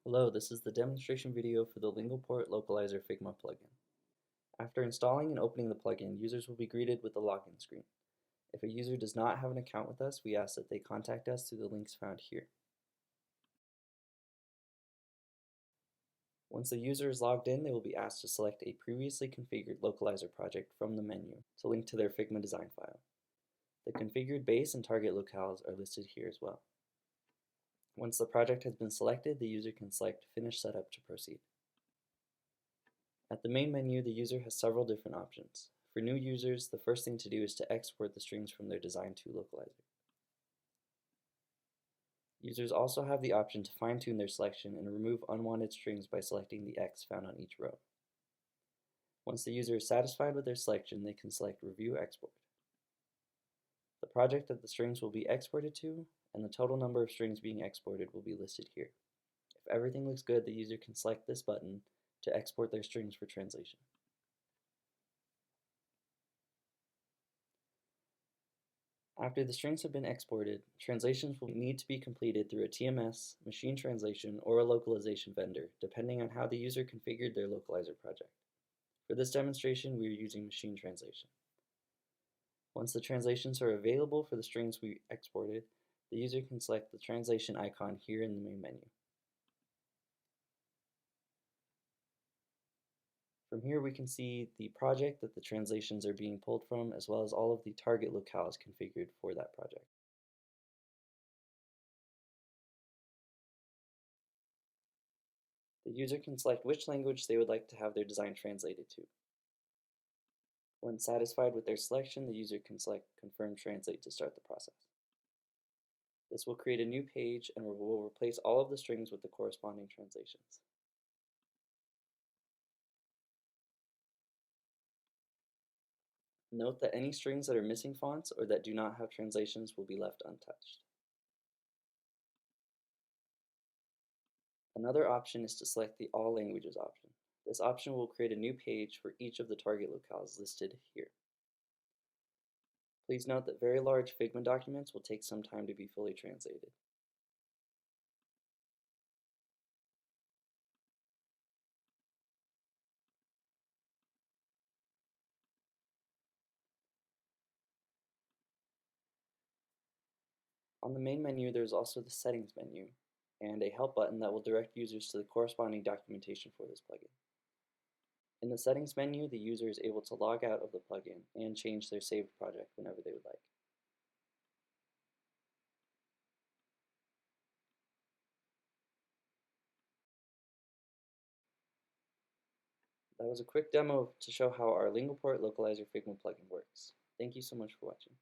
Hello, this is the demonstration video for the Lingoport Localizer Figma plugin. After installing and opening the plugin, users will be greeted with a login screen. If a user does not have an account with us, we ask that they contact us through the links found here. Once the user is logged in, they will be asked to select a previously configured localizer project from the menu to link to their Figma design file. The configured base and target locales are listed here as well. Once the project has been selected, the user can select Finish Setup to proceed. At the main menu, the user has several different options. For new users, the first thing to do is to export the strings from their Design to Localizer. Users also have the option to fine-tune their selection and remove unwanted strings by selecting the X found on each row. Once the user is satisfied with their selection, they can select Review Export. The project that the strings will be exported to and the total number of strings being exported will be listed here. If everything looks good, the user can select this button to export their strings for translation. After the strings have been exported, translations will need to be completed through a TMS, machine translation, or a localization vendor, depending on how the user configured their localizer project. For this demonstration, we are using machine translation. Once the translations are available for the strings we exported, the user can select the translation icon here in the main menu. From here we can see the project that the translations are being pulled from, as well as all of the target locales configured for that project. The user can select which language they would like to have their design translated to. When satisfied with their selection, the user can select Confirm Translate to start the process. This will create a new page and will replace all of the strings with the corresponding translations. Note that any strings that are missing fonts or that do not have translations will be left untouched. Another option is to select the All Languages option. This option will create a new page for each of the target locales listed here. Please note that very large Figma documents will take some time to be fully translated. On the main menu, there is also the Settings menu and a Help button that will direct users to the corresponding documentation for this plugin. In the Settings menu, the user is able to log out of the plugin and change their saved project whenever they would like. That was a quick demo to show how our Lingoport Localizer Figma plugin works. Thank you so much for watching.